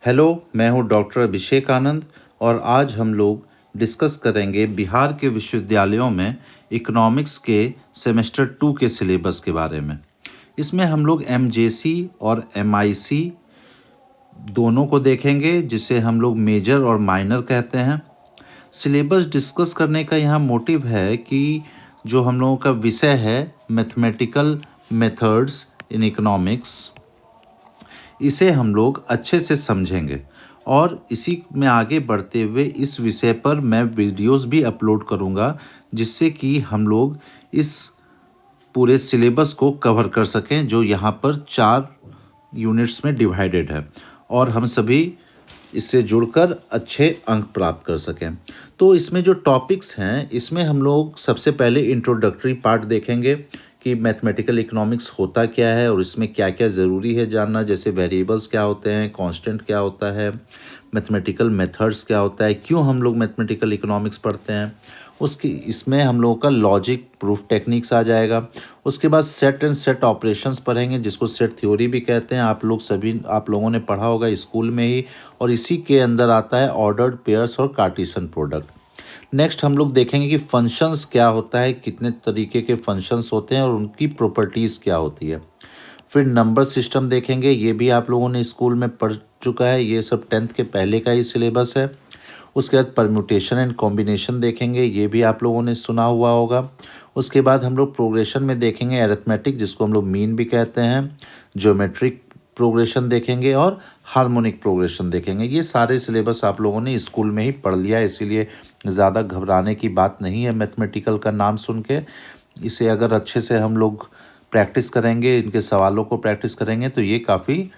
Hello, मैं हूँ doctor Abhishek Anand और आज हम लोग डिस्कस करेंगे बिहार के विश्वविद्यालयों में इकोनॉमिक्स के सेमेस्टर 2 के सिलेबस के बारे में। इसमें हम लोग एमजेसी और एमआईसी दोनों को देखेंगे, जिसे हम लोग मेजर और माइनर कहते हैं। सिलेबस डिस्कस करने का यहाँ मोटिव है कि जो हम लोगों का विषय है मैथमेटिकल मेथड्स इन इकोनॉमिक्स, इसे हम लोग अच्छे से समझेंगे और इसी में आगे बढ़ते हुए इस विषय पर मैं वीडियोस भी अपलोड करूंगा, जिससे कि हम लोग इस पूरे सिलेबस को कवर कर सकें, जो यहाँ पर 4 यूनिट्स में डिवाइडेड है और हम सभी इससे जुड़कर अच्छे अंक प्राप्त कर सकें। तो इसमें जो टॉपिक्स हैं, इसमें हम लोग सबसे पहले इंट्रोडक्टरी पार्ट देखेंगे कि मैथमेटिकल इकोनॉमिक्स होता क्या है और इसमें क्या क्या ज़रूरी है जानना, जैसे वेरिएबल्स क्या होते हैं, कांस्टेंट क्या होता है, मैथमेटिकल मेथड्स क्या होता है, क्यों हम लोग मैथमेटिकल इकोनॉमिक्स पढ़ते हैं। उसकी इसमें हम लोगों का लॉजिक प्रूफ टेक्निक्स आ जाएगा। उसके बाद सेट एंड सेट ऑपरेशंस पढ़ेंगे, जिसको सेट थ्योरी भी कहते हैं। आप लोगों ने पढ़ा होगा स्कूल में ही, और इसी के अंदर आता है ऑर्डर्ड पेयर्स और कार्टेशियन प्रोडक्ट। नेक्स्ट हम लोग देखेंगे कि फंक्शंस क्या होता है, कितने तरीके के फंक्शंस होते हैं और उनकी प्रॉपर्टीज़ क्या होती है। फिर नंबर सिस्टम देखेंगे, ये भी आप लोगों ने स्कूल में पढ़ चुका है, ये सब 10th के पहले का ही सिलेबस है। उसके बाद परम्यूटेशन एंड कॉम्बिनेशन देखेंगे, ये भी आप लोगों ने सुना हुआ होगा। उसके बाद हम लोग प्रोग्रेशन में देखेंगे अरिथमेटिक, जिसको हम लोग मीन भी कहते हैं, ज्योमेट्रिक प्रोग्रेशन देखेंगे और हार्मोनिक प्रोग्रेशन देखेंगे। ये सारे सिलेबस आप लोगों ने स्कूल में ही पढ़ लिया है, इसीलिए ज़्यादा घबराने की बात नहीं है मैथमेटिकल का नाम सुन के। इसे अगर अच्छे से हम लोग प्रैक्टिस करेंगे, इनके सवालों को प्रैक्टिस करेंगे, तो ये काफ़ी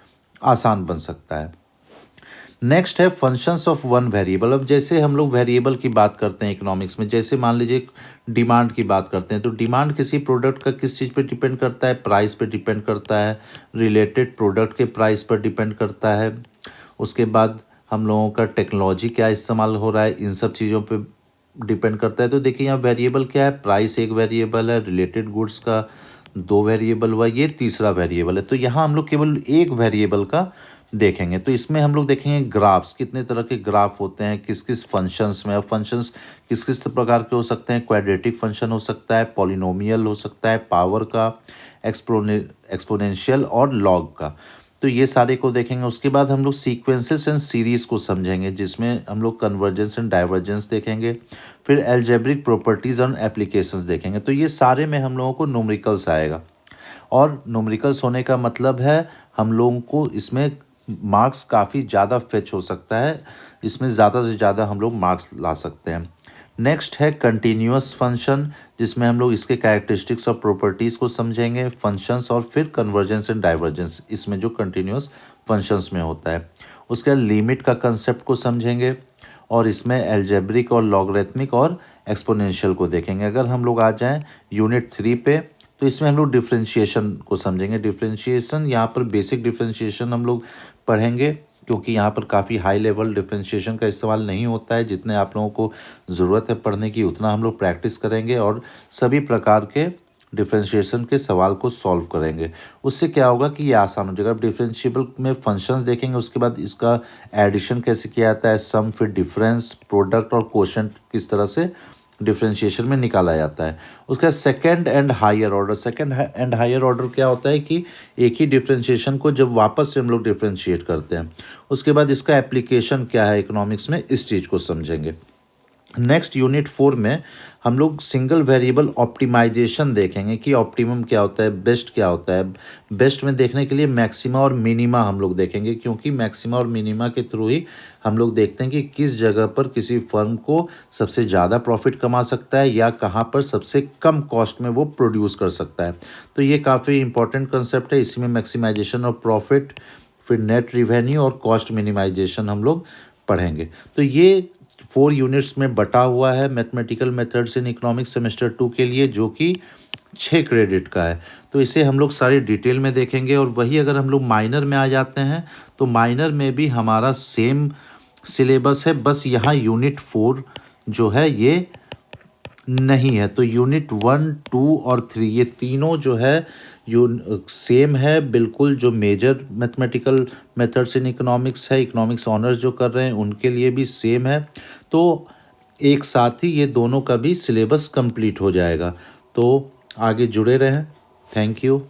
आसान बन सकता है। नेक्स्ट है फंक्शंस ऑफ वन वेरिएबल। अब जैसे हम लोग वेरिएबल की बात करते हैं इकोनॉमिक्स में, जैसे मान लीजिए डिमांड की बात करते हैं, तो डिमांड किसी प्रोडक्ट का किस चीज़ पे डिपेंड करता है, प्राइस पे डिपेंड करता है, रिलेटेड प्रोडक्ट के प्राइस पर डिपेंड करता है। उसके बाद हम लोगों का टेक्नोलॉजी क्या इस्तेमाल हो रहा है, इन सब चीज़ों पे डिपेंड करता है। तो देखिए यहाँ वेरिएबल क्या है, प्राइस एक वेरिएबल है, रिलेटेड गुड्स का 2 वेरिएबल हुआ, ये तीसरा वेरिएबल है। तो यहाँ हम लोग केवल एक वेरिएबल का देखेंगे। तो इसमें हम लोग देखेंगे ग्राफ्स, कितने तरह के ग्राफ होते हैं किस किस फंक्शंस में। और फंक्शंस किस किस प्रकार के हो सकते हैं, क्वाड्रेटिक फंक्शन हो सकता है, पॉलिनोमियल हो सकता है, पावर का, एक्सपोनेंशियल और लॉग का। तो ये सारे को देखेंगे। उसके बाद हम लोग सीक्वेंसेस एंड सीरीज़ को समझेंगे, जिसमें हम लोग कन्वर्जेंस एंड डाइवर्जेंस देखेंगे। फिर एल्जेब्रिक प्रॉपर्टीज़ एंड एप्लीकेशंस देखेंगे। तो ये सारे में हम लोगों को न्यूमेरिकल्स आएगा, और न्यूमेरिकल्स होने का मतलब है हम लोगों को इसमें मार्क्स काफ़ी ज़्यादा फेच हो सकता है, इसमें ज़्यादा से ज़्यादा हम लोग मार्क्स ला सकते हैं। नेक्स्ट है कंटिन्यूअस फंक्शन, जिसमें हम लोग इसके कैरेक्टरिस्टिक्स और प्रॉपर्टीज़ को समझेंगे, फंक्शंस, और फिर कन्वर्जेंस एंड डाइवर्जेंस, इसमें जो कंटिन्यूअस फंक्शंस में होता है। उसके बाद लिमिट का कंसेप्ट को समझेंगे, और इसमें एल्जेब्रिक और लॉगरिथमिक और एक्सपोनेंशियल को देखेंगे। अगर हम लोग आ जाएं यूनिट 3 पे, तो इसमें हम लोग डिफरेंशिएशन को समझेंगे। डिफरेंशिएशन, यहाँ पर बेसिक डिफरेंशिएशन हम लोग पढ़ेंगे, क्योंकि यहाँ पर काफ़ी हाई लेवल डिफरेंशिएशन का इस्तेमाल नहीं होता है। जितने आप लोगों को ज़रूरत है पढ़ने की, उतना हम लोग प्रैक्टिस करेंगे और सभी प्रकार के डिफरेंशिएशन के सवाल को सॉल्व करेंगे। उससे क्या होगा कि ये आसान हो जाएगा। अब डिफरेंशिएबल में फंक्शंस देखेंगे, उसके बाद इसका एडिशन कैसे किया जाता है, सम, फिर डिफरेंस, प्रोडक्ट और कोशेंट किस तरह से डिफरेंशिएशन में निकाला जाता है। उसका second and higher order, second and higher order क्या होता है कि एक ही डिफरेंशिएशन को जब वापस से हम लोग डिफरेंशिएट करते हैं। उसके बाद इसका एप्लीकेशन क्या है इकोनॉमिक्स में, इस चीज़ को समझेंगे। नेक्स्ट यूनिट 4 में हम लोग सिंगल वेरिएबल ऑप्टिमाइजेशन देखेंगे कि ऑप्टिमम क्या होता है, बेस्ट क्या होता है। बेस्ट में देखने के लिए मैक्सिमा और मिनिमा हम लोग देखेंगे, क्योंकि मैक्सिमा और मिनिमा के थ्रू ही हम लोग देखते हैं कि किस जगह पर किसी फर्म को सबसे ज़्यादा प्रॉफिट कमा सकता है या कहाँ पर सबसे कम कॉस्ट में वो प्रोड्यूस कर सकता है। तो ये काफ़ी इंपॉर्टेंट कंसेप्ट है। इसी में मैक्सिमाइजेशन और प्रॉफिट, फिर नेट रिवेन्यू और कॉस्ट मिनिमाइजेशन हम लोग पढ़ेंगे। तो ये 4 यूनिट्स में बटा हुआ है mathematical methods in economics semester 2 के लिए, जो कि 6 क्रेडिट का है। तो इसे हम लोग सारी डिटेल में देखेंगे। और वही अगर हम लोग माइनर में आ जाते हैं, तो माइनर में भी हमारा सेम सिलेबस है, बस यहाँ यूनिट 4 जो है ये नहीं है। तो यूनिट 1, 2 और 3 ये तीनों जो है सेम है बिल्कुल। जो major mathematical methods in economics है, इकोनॉमिक्स ऑनर्स जो कर रहे हैं उनके लिए भी सेम है। तो एक साथ ही ये दोनों का भी सिलेबस कंप्लीट हो जाएगा। तो आगे जुड़े रहें। Thank you.